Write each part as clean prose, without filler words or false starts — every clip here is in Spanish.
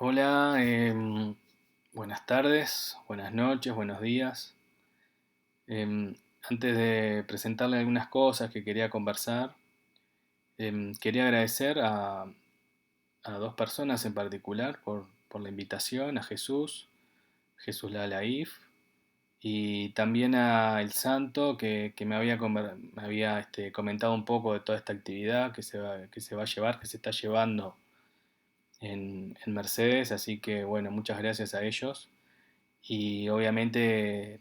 Hola, buenas tardes, buenas noches, buenos días. Em, Antes de presentarle algunas cosas que quería conversar, quería agradecer a dos personas en particular por la invitación, a Jesús Lalaif, y también a El Santo que me había comentado un poco de toda esta actividad que se va a llevar, que se está llevando en Mercedes, así que bueno, muchas gracias a ellos. Y obviamente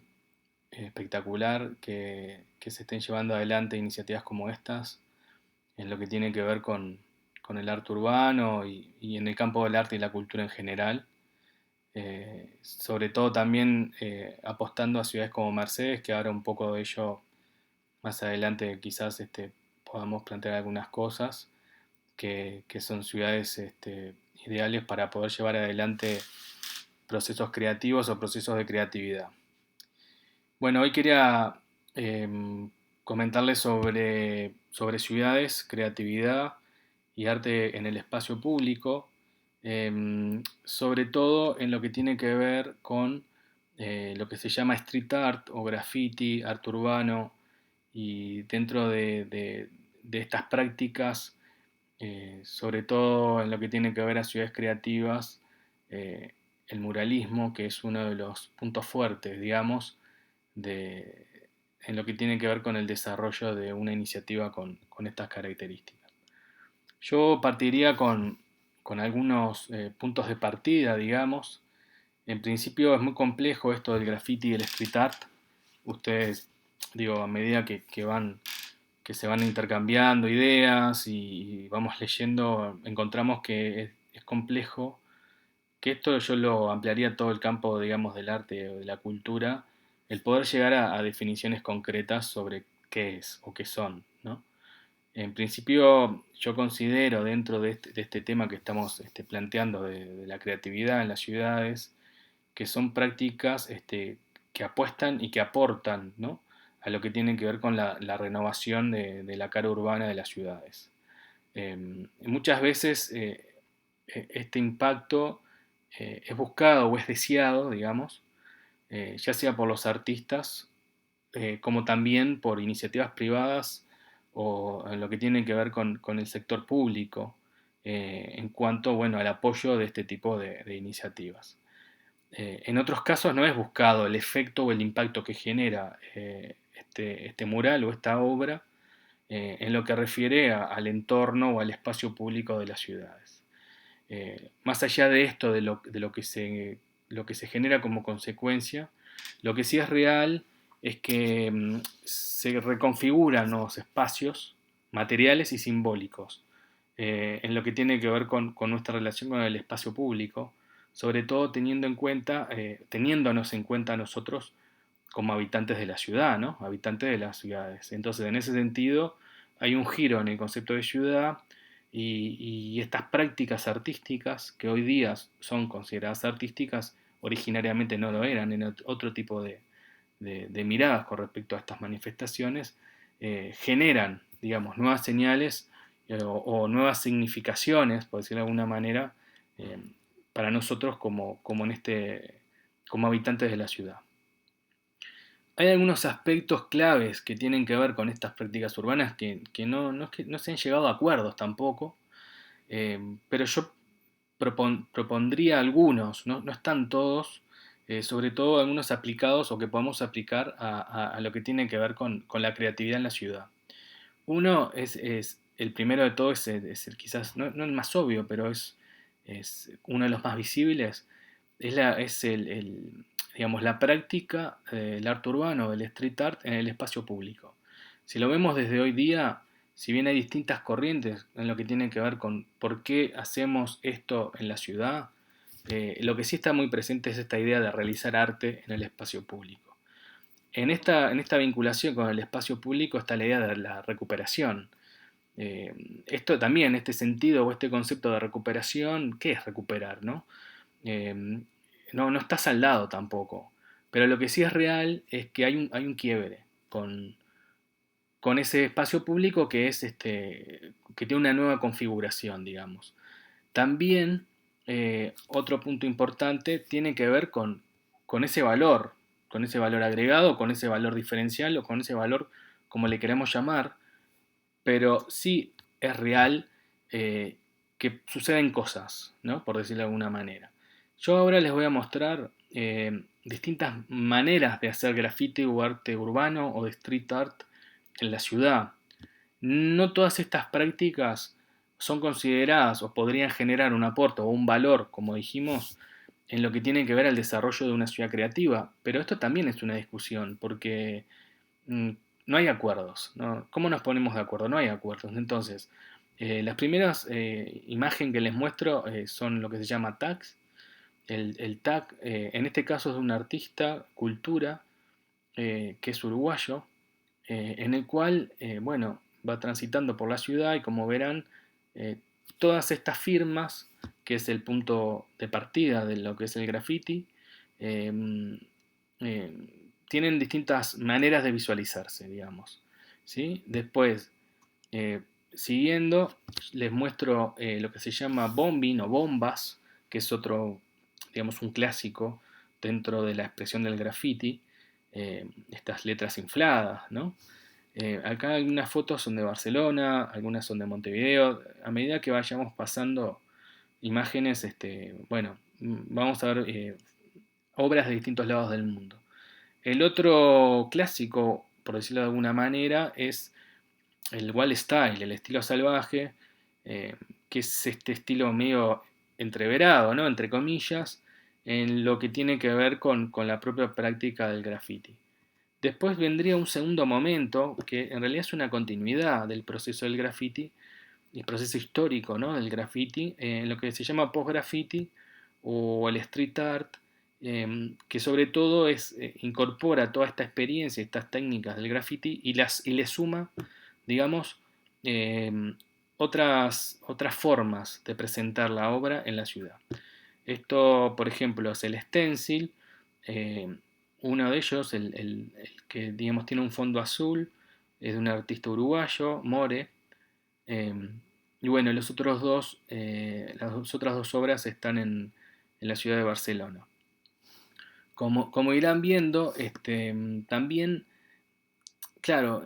espectacular que se estén llevando adelante iniciativas como estas en lo que tiene que ver con el arte urbano y en el campo del arte y la cultura en general. Sobre todo también apostando a ciudades como Mercedes, que ahora un poco de ello más adelante quizás podamos plantear algunas cosas, que son ciudades ideales para poder llevar adelante procesos creativos o procesos de creatividad. Bueno, hoy quería comentarles sobre ciudades, creatividad y arte en el espacio público, sobre todo en lo que tiene que ver con lo que se llama street art o graffiti, arte urbano, y dentro de estas prácticas, sobre todo en lo que tiene que ver a ciudades creativas, eh, el muralismo, que es uno de los puntos fuertes, digamos, de, en lo que tiene que ver con el desarrollo de una iniciativa con estas características. Yo partiría con algunos puntos de partida, digamos. En principio es muy complejo esto del graffiti y del street art. Ustedes, digo, a medida que se van intercambiando ideas y vamos leyendo, encontramos que es complejo, que esto yo lo ampliaría a todo el campo, digamos, del arte o de la cultura, el poder llegar a definiciones concretas sobre qué es o qué son, ¿no? En principio, yo considero dentro de este tema que estamos planteando de la creatividad en las ciudades, que son prácticas que apuestan y que aportan, ¿no?, a lo que tiene que ver con la renovación de la cara urbana de las ciudades. Muchas veces este impacto es buscado o es deseado, digamos, ya sea por los artistas como también por iniciativas privadas o en lo que tiene que ver con el sector público en cuanto, bueno, al apoyo de este tipo de iniciativas. En otros casos no es buscado el efecto o el impacto que genera este mural o esta obra en lo que refiere al entorno o al espacio público de las ciudades. Más allá de esto, lo que se genera como consecuencia, lo que sí es real es que se reconfiguran nuevos espacios materiales y simbólicos en lo que tiene que ver con nuestra relación con el espacio público, sobre todo teniéndonos en cuenta nosotros como habitantes de la ciudad, ¿no? Habitantes de las ciudades. Entonces, en ese sentido, hay un giro en el concepto de ciudad y estas prácticas artísticas, que hoy día son consideradas artísticas, originariamente no lo eran, en otro tipo de miradas con respecto a estas manifestaciones, generan, digamos, nuevas señales o nuevas significaciones, por decirlo de alguna manera, eh, para nosotros como habitantes de la ciudad. Hay algunos aspectos claves que tienen que ver con estas prácticas urbanas que no es que no se han llegado a acuerdos tampoco, pero yo propondría algunos, no están todos, sobre todo algunos aplicados o que podamos aplicar a lo que tiene que ver con la creatividad en la ciudad. Uno es el primero de todos, es el quizás, no el más obvio, pero es uno de los más visibles, es digamos, la práctica del arte urbano, del street art en el espacio público. Si lo vemos desde hoy día, si bien hay distintas corrientes en lo que tiene que ver con por qué hacemos esto en la ciudad, lo que sí está muy presente es esta idea de realizar arte en el espacio público. En esta vinculación con el espacio público está la idea de la recuperación. Esto también, este sentido o este concepto de recuperación, ¿qué es recuperar, no? Eh, no está saldado tampoco. Pero lo que sí es real es que hay un quiebre con, con ese espacio público que tiene una nueva configuración, digamos. También otro punto importante tiene que ver con con ese valor agregado, con ese valor diferencial o con ese valor como le queremos llamar, pero sí es real que suceden cosas, ¿no? Por decirlo de alguna manera. Yo ahora les voy a mostrar distintas maneras de hacer graffiti o arte urbano o de street art en la ciudad. No todas estas prácticas son consideradas o podrían generar un aporte o un valor, como dijimos, en lo que tiene que ver al desarrollo de una ciudad creativa, pero esto también es una discusión, porque mm, no hay acuerdos, ¿no? ¿Cómo nos ponemos de acuerdo? No hay acuerdos. Entonces, las primeras imágenes que les muestro son lo que se llama tags. El tag, en este caso, es de un artista, Cultura, que es uruguayo, en el cual, bueno, va transitando por la ciudad y como verán, eh, todas estas firmas, que es el punto de partida de lo que es el graffiti, eh, eh, tienen distintas maneras de visualizarse, digamos. ¿Sí? Después, eh, siguiendo, les muestro lo que se llama bombing o bombas, que es otro, digamos, un clásico dentro de la expresión del graffiti, estas letras infladas, ¿no? Acá algunas fotos son de Barcelona, algunas son de Montevideo. A medida que vayamos pasando imágenes, bueno, vamos a ver obras de distintos lados del mundo. El otro clásico, por decirlo de alguna manera, es el wall style, el estilo salvaje, eh, que es este estilo medio entreverado, ¿no? Entre comillas, en lo que tiene que ver con la propia práctica del graffiti. Después vendría un segundo momento, que en realidad es una continuidad del proceso del graffiti, el proceso histórico, ¿no? Del graffiti, lo que se llama post-graffiti o el street art, que sobre todo incorpora toda esta experiencia, estas técnicas del graffiti y le suma, digamos, eh, otras formas de presentar la obra en la ciudad. Esto, por ejemplo, es el stencil. eh, Uno de ellos, el que digamos tiene un fondo azul, es de un artista uruguayo, More. eh, y bueno, las otras dos obras están en la ciudad de Barcelona. Como irán viendo, también, claro,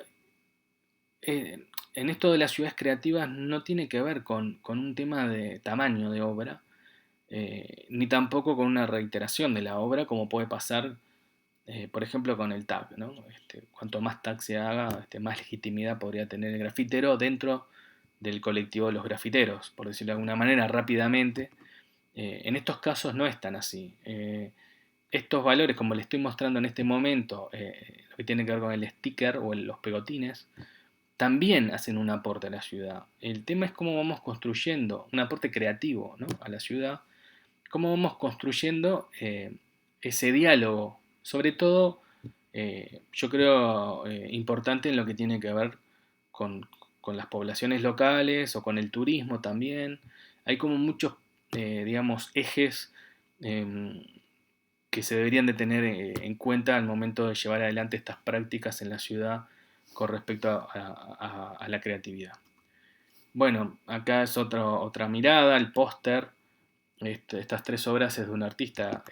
en esto de las ciudades creativas no tiene que ver con un tema de tamaño de obra, ni tampoco con una reiteración de la obra, como puede pasar, por ejemplo, con el tag, ¿no? Cuanto más tag se haga, más legitimidad podría tener el grafitero dentro del colectivo de los grafiteros, por decirlo de alguna manera, rápidamente. En estos casos no es tan así. Estos valores, como les estoy mostrando en este momento, lo que tiene que ver con el sticker o los pegotines, también hacen un aporte a la ciudad. El tema es cómo vamos construyendo un aporte creativo, ¿no? A la ciudad, cómo vamos construyendo ese diálogo, sobre todo, yo creo, importante en lo que tiene que ver con, con las poblaciones locales o con el turismo también. Hay como muchos, digamos, ejes eh, que se deberían de tener en cuenta al momento de llevar adelante estas prácticas en la ciudad con respecto a la creatividad. Bueno, acá es otra mirada, el póster. Estas tres obras es de un artista,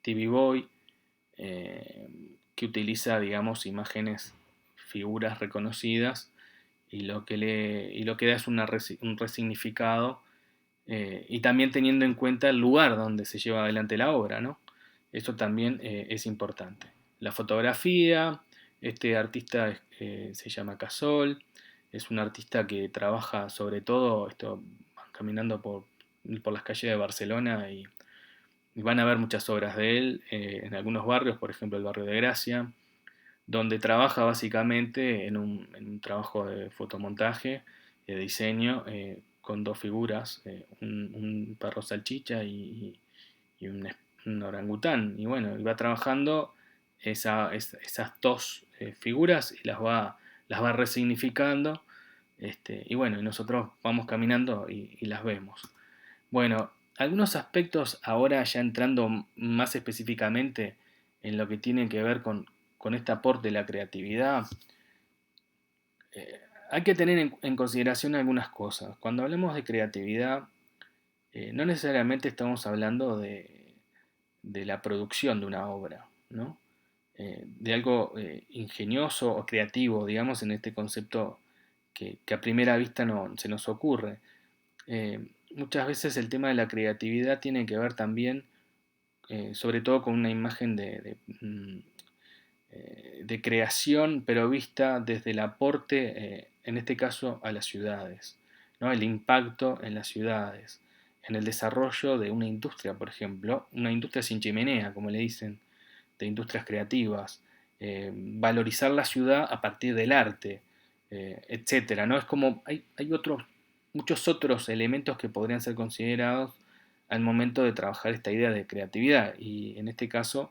TV Boy, eh, que utiliza, digamos, imágenes, figuras reconocidas y lo que da es un resignificado, y también teniendo en cuenta el lugar donde se lleva adelante la obra, ¿no? Esto también es importante. La fotografía, este artista se llama Casol, es un artista que trabaja sobre todo, caminando por las calles de Barcelona y van a ver muchas obras de él en algunos barrios, por ejemplo el barrio de Gracia, donde trabaja básicamente en un trabajo de fotomontaje, de diseño, con dos figuras, un perro salchicha y un orangután. Y bueno, y va trabajando esas dos figuras y las va resignificando. Y bueno, y nosotros vamos caminando y las vemos. Bueno, algunos aspectos ahora ya entrando más específicamente en lo que tiene que ver con este aporte de la creatividad, hay que tener en consideración algunas cosas. Cuando hablamos de creatividad, no necesariamente estamos hablando de la producción de una obra, ¿no? De algo ingenioso o creativo, digamos, en este concepto que a primera vista no se nos ocurre. Muchas veces el tema de la creatividad tiene que ver también, sobre todo con una imagen de creación, pero vista desde el aporte, en este caso, a las ciudades, ¿no? El impacto en las ciudades, en el desarrollo de una industria, por ejemplo, una industria sin chimenea, como le dicen, de industrias creativas, valorizar la ciudad a partir del arte, etcétera, ¿no? Es como hay muchos otros elementos que podrían ser considerados al momento de trabajar esta idea de creatividad, y en este caso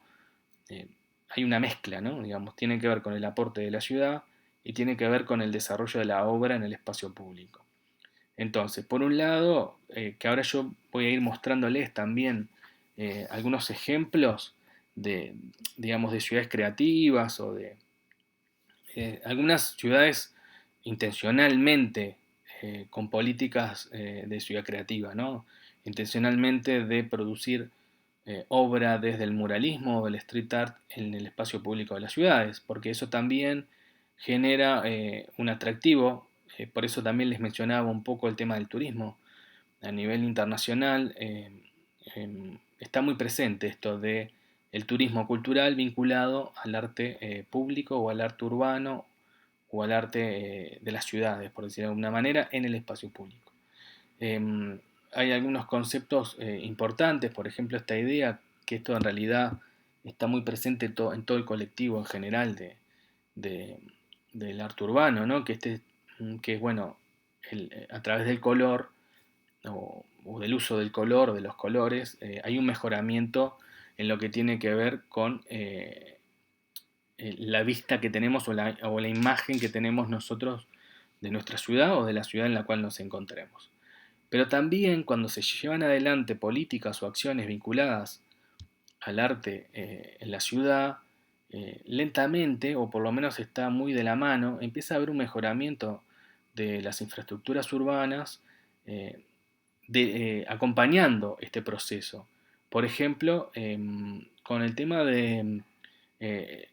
eh, hay una mezcla, ¿no? Digamos, tiene que ver con el aporte de la ciudad y tiene que ver con el desarrollo de la obra en el espacio público. Entonces, por un lado, que ahora yo voy a ir mostrándoles también algunos ejemplos de, digamos, de ciudades creativas o de algunas ciudades intencionalmente con políticas de ciudad creativa, ¿no? Intencionalmente de producir obra desde el muralismo o el street art en el espacio público de las ciudades, porque eso también genera un atractivo, por eso también les mencionaba un poco el tema del turismo. A nivel internacional está muy presente esto de el turismo cultural vinculado al arte público o al arte urbano o al arte de las ciudades, por decirlo de alguna manera, en el espacio público. Eh, Hay algunos conceptos importantes, por ejemplo, esta idea que esto en realidad está muy presente en todo el colectivo en general de- del arte urbano, ¿no? Que es bueno, a través del color o del uso del color, de los colores, hay un mejoramiento en lo que tiene que ver con la vista que tenemos o la imagen que tenemos nosotros de nuestra ciudad o de la ciudad en la cual nos encontremos. Pero también cuando se llevan adelante políticas o acciones vinculadas al arte en la ciudad, lentamente, o por lo menos está muy de la mano, empieza a haber un mejoramiento de las infraestructuras urbanas acompañando este proceso. Por ejemplo, con el tema de eh,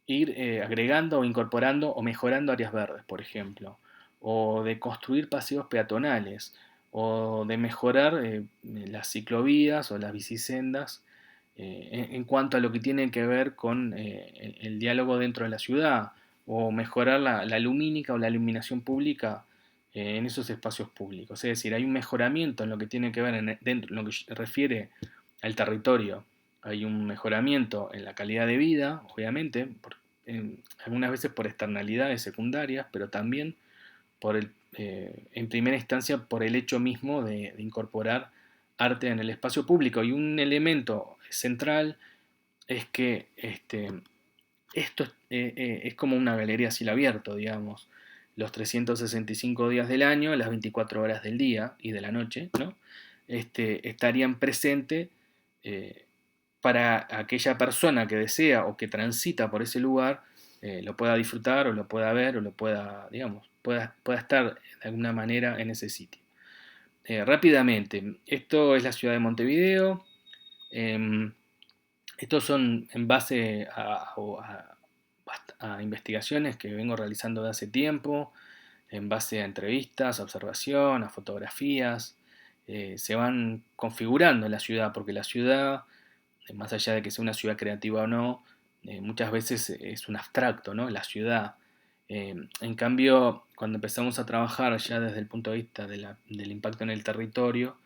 ir agregando o incorporando o mejorando áreas verdes, por ejemplo, o de construir paseos peatonales, o de mejorar las ciclovías o las bicisendas en cuanto a lo que tiene que ver con el diálogo dentro de la ciudad, o mejorar la lumínica o la iluminación pública en esos espacios públicos. Es decir, hay un mejoramiento en lo que tiene que ver dentro, en lo que se refiere al territorio. Hay un mejoramiento en la calidad de vida, obviamente, algunas veces por externalidades secundarias, pero también en primera instancia por el hecho mismo de incorporar arte en el espacio público. Y un elemento central es que esto es como una galería a cielo abierto, digamos, los 365 días del año, las 24 horas del día y de la noche, ¿no? Estarían presentes eh, para aquella persona que desea o que transita por ese lugar, lo pueda disfrutar o lo pueda ver o lo pueda, digamos, pueda estar de alguna manera en ese sitio. Rápidamente, esto es la ciudad de Montevideo. eh, Estos son en base a investigaciones que vengo realizando de hace tiempo, en base a entrevistas, a observación, a fotografías. Se van configurando en la ciudad, porque la ciudad, más allá de que sea una ciudad creativa o no, muchas veces es un abstracto, ¿no? La ciudad. En cambio, cuando empezamos a trabajar ya desde el punto de vista del impacto en el territorio,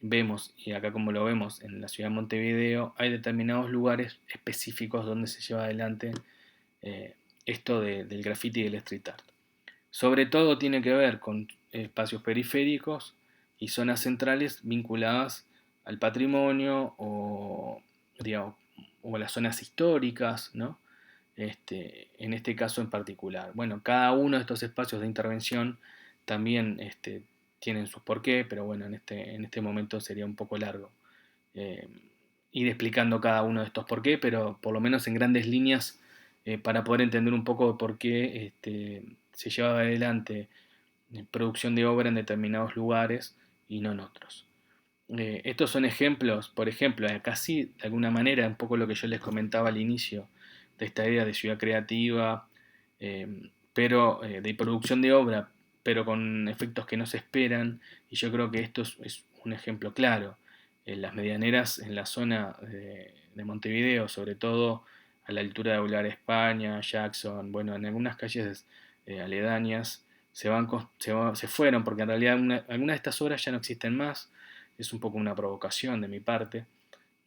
vemos, y acá como lo vemos en la ciudad de Montevideo, hay determinados lugares específicos donde se lleva adelante eh, esto del graffiti y del street art. Sobre todo tiene que ver con espacios periféricos y zonas centrales vinculadas al patrimonio digamos, o a las zonas históricas, ¿no? En este caso en particular. Bueno, cada uno de estos espacios de intervención también tienen sus porqué, pero bueno, en este momento sería un poco largo eh, ir explicando cada uno de estos porqué, pero por lo menos en grandes líneas para poder entender un poco de por qué se llevaba adelante producción de obra en determinados lugares y no en otros. Estos son ejemplos, por ejemplo, acá sí, de alguna manera, un poco lo que yo les comentaba al inicio, de esta idea de ciudad creativa, pero de producción de obra, pero con efectos que no se esperan, y yo creo que esto es un ejemplo claro. Las medianeras en la zona de Montevideo, sobre todo a la altura de Boulevard España, Jackson, bueno, en algunas calles aledañas, se fueron, porque en realidad algunas de estas obras ya no existen más. Es un poco una provocación de mi parte.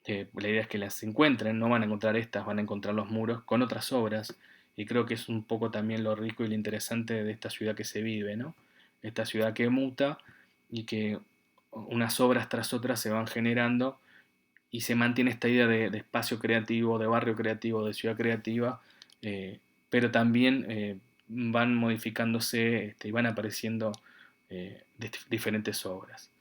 La idea es que las encuentren, no van a encontrar estas, van a encontrar los muros con otras obras, y creo que es un poco también lo rico y lo interesante de esta ciudad que se vive, ¿no? Esta ciudad que muta y que unas obras tras otras se van generando y se mantiene esta idea de espacio creativo, de barrio creativo, de ciudad creativa, eh, pero también van modificándose y van apareciendo diferentes obras.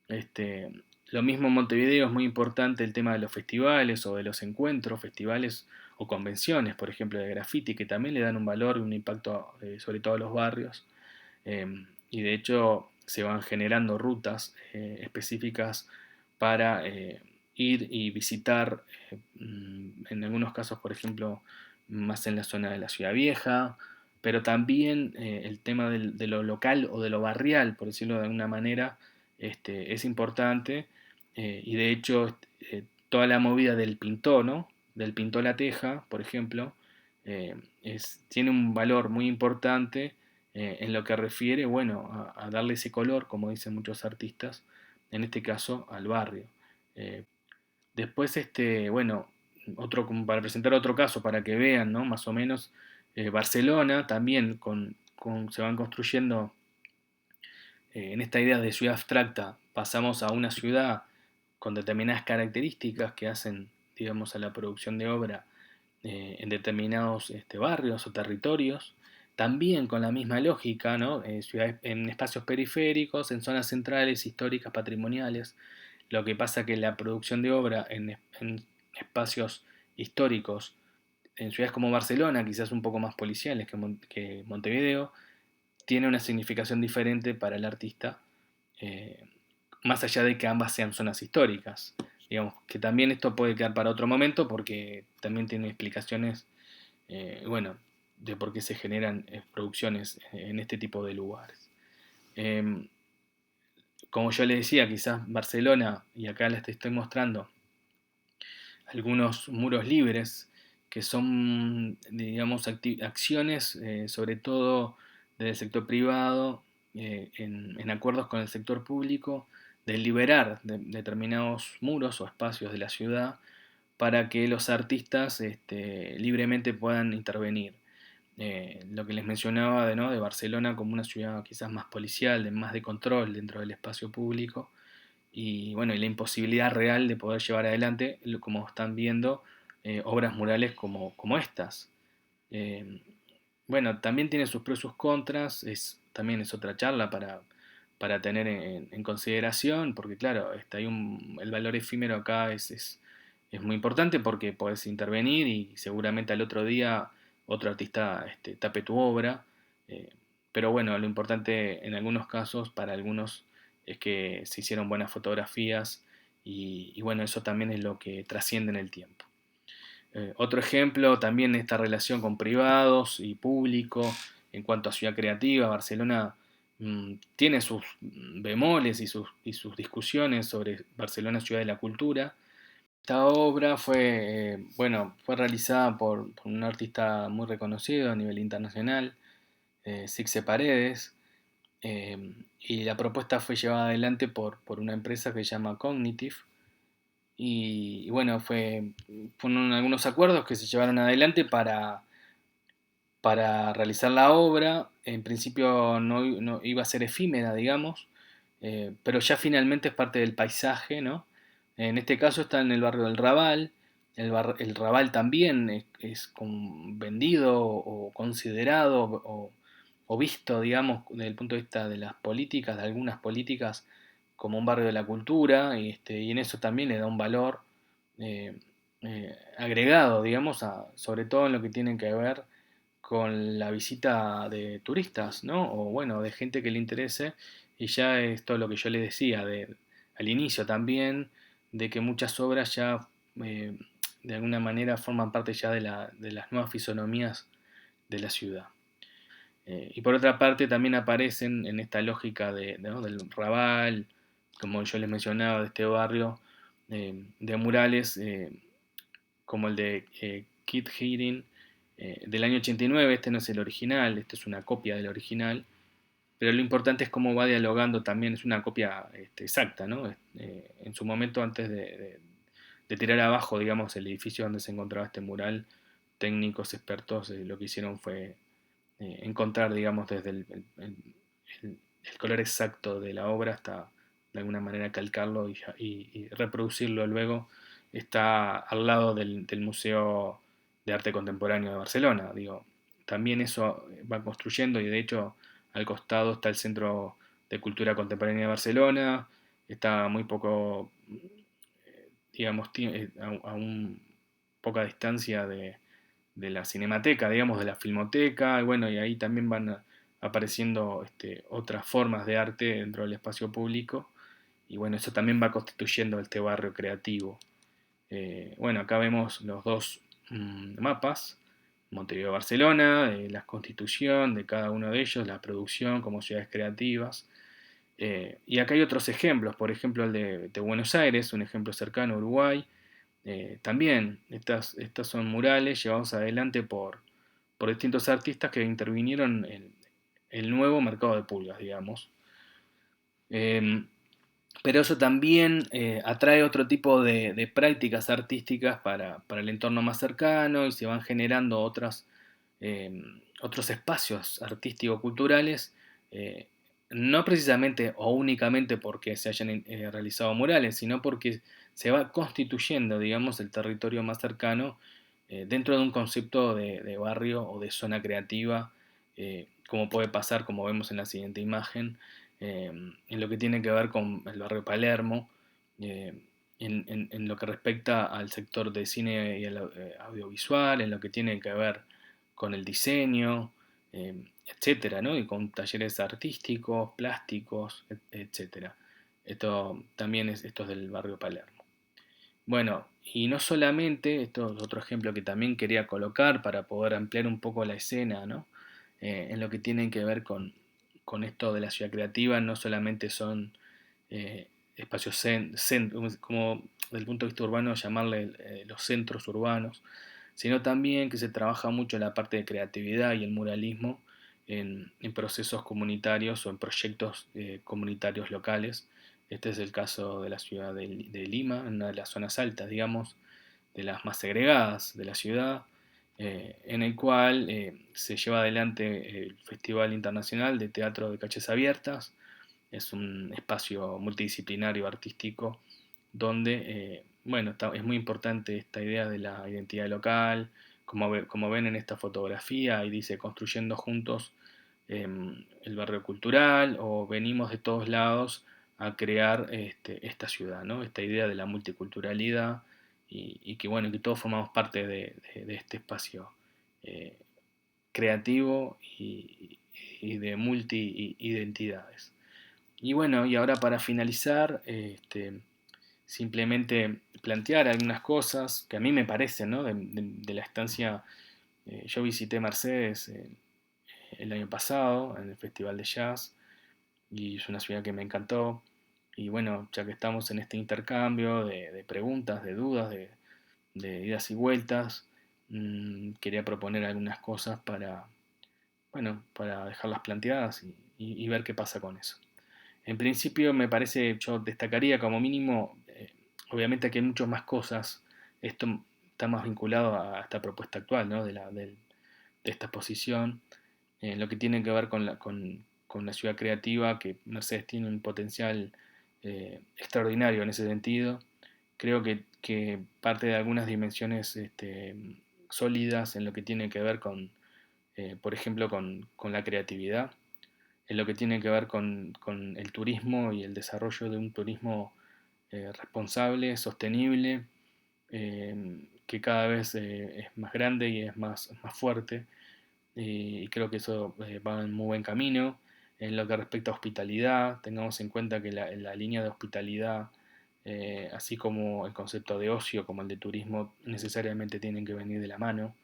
Este, lo mismo en Montevideo es muy importante el tema de los festivales o de los encuentros, festivales o convenciones, por ejemplo, de graffiti, que también le dan un valor y un impacto sobre todo a los barrios. Y de hecho se van generando rutas específicas para ir y visitar, en algunos casos, por ejemplo, más en la zona de la Ciudad Vieja, pero también el tema de lo local o de lo barrial, por decirlo de alguna manera, es importante, y de hecho toda la movida del pintó, ¿no? Del pintó la teja, por ejemplo, tiene un valor muy importante en lo que refiere, bueno, a darle ese color, como dicen muchos artistas, en este caso al barrio. Eh, Después, bueno, como para presentar otro caso, para que vean, ¿no? Más o menos, Barcelona también se van construyendo en esta idea de ciudad abstracta, pasamos a una ciudad con determinadas características que hacen, digamos, a la producción de obra en determinados barrios o territorios, también con la misma lógica, ¿no? En espacios periféricos, en zonas centrales, históricas, patrimoniales. Lo que pasa que la producción de obra en espacios históricos, en ciudades como Barcelona, quizás un poco más policiales que Montevideo, tiene una significación diferente para el artista, eh, más allá de que ambas sean zonas históricas. Digamos que también esto puede quedar para otro momento porque también tiene explicaciones, bueno, de por qué se generan producciones en este tipo de lugares. Eh, Como yo les decía, quizás Barcelona, y acá les estoy mostrando algunos muros libres, que son, digamos, acciones, sobre todo del sector privado, en acuerdos con el sector público, de liberar determinados muros o espacios de la ciudad para que los artistas libremente puedan intervenir. Lo que les mencionaba ¿no? de Barcelona como una ciudad quizás más policial, más de control dentro del espacio público, y bueno, y la imposibilidad real de poder llevar adelante, como están viendo, obras murales como estas. Eh, bueno, también tiene sus pros y sus contras, también es otra charla para tener en consideración, porque claro, el valor efímero acá es muy importante porque podés intervenir y seguramente al otro día otro artista tape tu obra, eh, pero bueno, lo importante en algunos casos, para algunos, es que se hicieron buenas fotografías y bueno, eso también es lo que trasciende en el tiempo. Otro ejemplo, también esta relación con privados y público en cuanto a ciudad creativa. Barcelona tiene sus bemoles y sus discusiones sobre Barcelona, ciudad de la cultura. Esta obra fue realizada por un artista muy reconocido a nivel internacional, Sixte Paredes, y la propuesta fue llevada adelante por una empresa que se llama Cognitive, y bueno, fueron algunos acuerdos que se llevaron adelante para realizar la obra. En principio no iba a ser efímera, digamos, pero ya finalmente es parte del paisaje, ¿no? En este caso está en el barrio del Raval. El Raval también es vendido o considerado o visto, digamos, desde el punto de vista de las políticas, de algunas políticas, como un barrio de la cultura, y en eso también le da un valor eh, agregado, digamos, sobre todo en lo que tiene que ver con la visita de turistas, ¿no? O bueno, de gente que le interese, y ya es todo lo que yo les decía, de al inicio también, de que muchas obras ya eh, de alguna manera forman parte ya de las nuevas fisonomías de la ciudad. Y por otra parte también aparecen en esta lógica ¿no? del Raval, como yo les mencionaba, de este barrio, de murales como el de Kit Haring del año 89. Este no es el original, este es una copia del original, pero lo importante es cómo va dialogando también, es una copia exacta, ¿no? En su momento, antes de tirar abajo, digamos, el edificio donde se encontraba este mural, técnicos expertos lo que hicieron fue encontrar, digamos, desde el color exacto de la obra hasta de alguna manera calcarlo y reproducirlo luego. Está al lado del Museo de Arte Contemporáneo de Barcelona. Digo, también eso va construyendo y de hecho al costado está el Centro de Cultura Contemporánea de Barcelona. Está muy poco, digamos, a un poca distancia de la Cinemateca, digamos, de la Filmoteca, y bueno, y ahí también van apareciendo otras formas de arte dentro del espacio público, y bueno, eso también va constituyendo este barrio creativo. Bueno, acá vemos los dos mapas, Montevideo-Barcelona, la constitución de cada uno de ellos, la producción como ciudades creativas. Y acá hay otros ejemplos, por ejemplo el de Buenos Aires, un ejemplo cercano a Uruguay. También estas son murales llevados adelante por distintos artistas que intervinieron en el nuevo mercado de pulgas, digamos. Eh, pero eso también atrae otro tipo de prácticas artísticas para el entorno más cercano y se van generando eh, otros espacios artístico-culturales, eh, no precisamente o únicamente porque se hayan realizado murales, sino porque se va constituyendo, digamos, el territorio más cercano dentro de un concepto de barrio o de zona creativa, como puede pasar, como vemos en la siguiente imagen, en lo que tiene que ver con el barrio Palermo, eh, en lo que respecta al sector de cine y el audiovisual, en lo que tiene que ver con el diseño, etcétera, ¿no? Y con talleres artísticos, plásticos, etcétera. Esto es del barrio Palermo. Bueno, y no solamente, esto es otro ejemplo que también quería colocar para poder ampliar un poco la escena, ¿no? En lo que tiene que ver con esto de la ciudad creativa, no solamente son espacios como desde el punto de vista urbano llamarle los centros urbanos, sino también que se trabaja mucho la parte de creatividad y el muralismo en procesos comunitarios o en proyectos comunitarios locales. Este es el caso de la ciudad de Lima, en una de las zonas altas, digamos, de las más segregadas de la ciudad, en el cual se lleva adelante el Festival Internacional de Teatro de Calles Abiertas. Es un espacio multidisciplinario artístico donde, bueno, es muy importante esta idea de la identidad local, como ven en esta fotografía, y dice construyendo juntos el barrio cultural o venimos de todos lados a crear esta ciudad, ¿no? Esta idea de la multiculturalidad y que bueno, que todos formamos parte de este espacio eh, creativo y de multi-identidades. Y bueno, y ahora para finalizar, simplemente plantear algunas cosas que a mí me parecen, ¿no? De la estancia. Yo visité Mercedes el año pasado en el Festival de Jazz y es una ciudad que me encantó. Y bueno, ya que estamos en este intercambio de preguntas, de dudas, de idas y vueltas, quería proponer algunas cosas para, bueno, para dejarlas planteadas y ver qué pasa con eso. En principio me parece, yo destacaría como mínimo, obviamente que hay muchas más cosas, esto está más vinculado a esta propuesta actual, ¿no? De esta exposición, lo que tiene que ver con la ciudad creativa, que Mercedes tiene un potencial extraordinario en ese sentido. Creo que parte de algunas dimensiones sólidas en lo que tiene que ver por ejemplo, con la creatividad, en lo que tiene que ver con el turismo y el desarrollo de un turismo responsable, sostenible, que cada vez es más grande y es más fuerte, y creo que eso va en muy buen camino. En lo que respecta a hospitalidad, tengamos en cuenta que la línea de hospitalidad, así como el concepto de ocio, como el de turismo, necesariamente tienen que venir de la mano,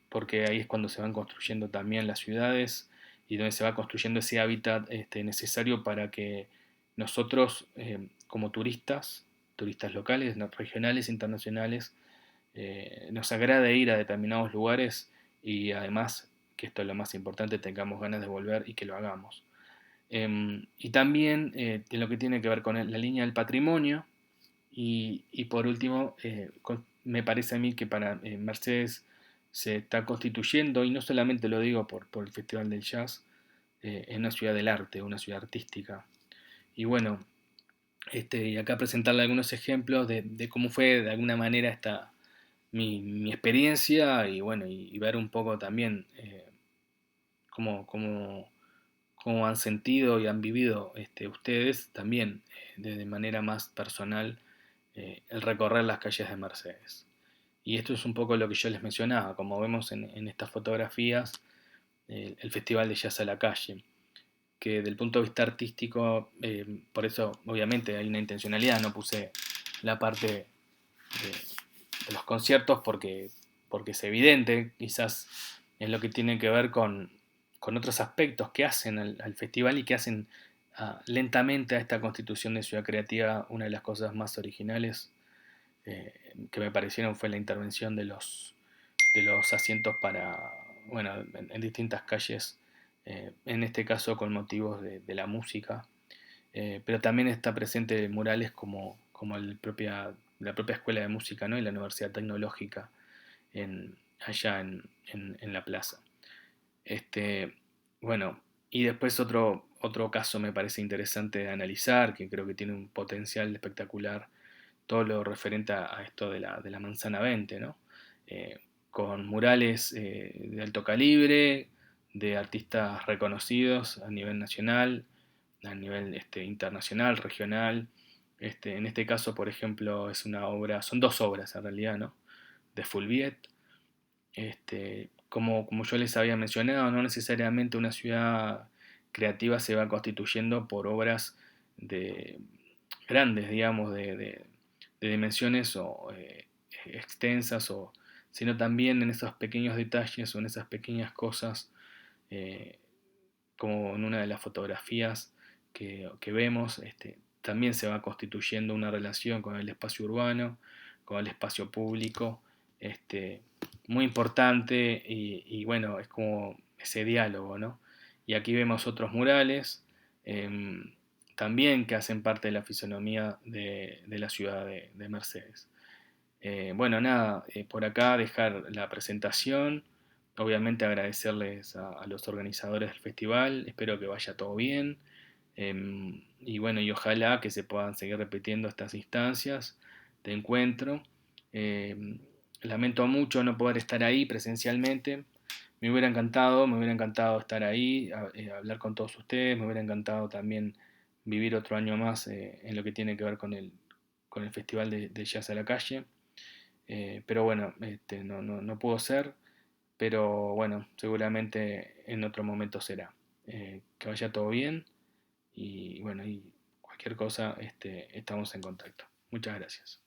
porque ahí es cuando se van construyendo también las ciudades y donde se va construyendo ese hábitat necesario para que nosotros, como turistas, turistas locales, regionales, internacionales, nos agrade ir a determinados lugares y además, que esto es lo más importante, tengamos ganas de volver y que lo hagamos. Y también en lo que tiene que ver con la línea del patrimonio y por último, me parece a mí que para Mercedes se está constituyendo, y no solamente lo digo por el Festival del Jazz, en una ciudad del arte, una ciudad artística. Y bueno, y acá presentarle algunos ejemplos de cómo fue de alguna manera mi experiencia y bueno, y ver un poco también cómo, cómo, cómo han sentido y han vivido ustedes también de manera más personal el recorrer las calles de Mercedes. Y esto es un poco lo que yo les mencionaba, como vemos en estas fotografías, el Festival de Jazz a la Calle, que del punto de vista artístico, por eso obviamente hay una intencionalidad, no puse la parte de los conciertos porque es evidente, quizás es lo que tiene que ver con otros aspectos que hacen al festival y que hacen lentamente a esta constitución de ciudad creativa una de las cosas más originales que me parecieron fue la intervención de los asientos para, bueno, en distintas calles, en este caso con motivos de la música, pero también está presente murales como la propia escuela de música, ¿no? Y la Universidad Tecnológica allá en la plaza. Este, bueno, y después otro caso me parece interesante de analizar, que creo que tiene un potencial espectacular, todo lo referente a esto de la manzana 20, ¿no? Eh, con murales de alto calibre, de artistas reconocidos a nivel nacional, a nivel internacional, regional. En este caso, por ejemplo, son dos obras en realidad, ¿no? De Fulviet. Como yo les había mencionado, no necesariamente una ciudad creativa se va constituyendo por obras de grandes, digamos, de dimensiones o extensas, sino también en esos pequeños detalles o en esas pequeñas cosas, eh, como en una de las fotografías que vemos, también se va constituyendo una relación con el espacio urbano, con el espacio público, este, muy importante y bueno, es como ese diálogo, ¿no? Y aquí vemos otros murales también que hacen parte de la fisonomía de la ciudad de Mercedes. Bueno, nada, por acá dejar la presentación. Obviamente agradecerles a los organizadores del festival. Espero que vaya todo bien. Y bueno, y ojalá que se puedan seguir repitiendo estas instancias de encuentro. Em, Lamento mucho no poder estar ahí presencialmente. Me hubiera encantado estar ahí, hablar con todos ustedes. Me hubiera encantado también vivir otro año más en lo que tiene que ver con el Festival de Jazz a la Calle. Pero bueno, no pudo ser, pero bueno, seguramente en otro momento será. Que vaya todo bien y bueno, y cualquier cosa estamos en contacto. Muchas gracias.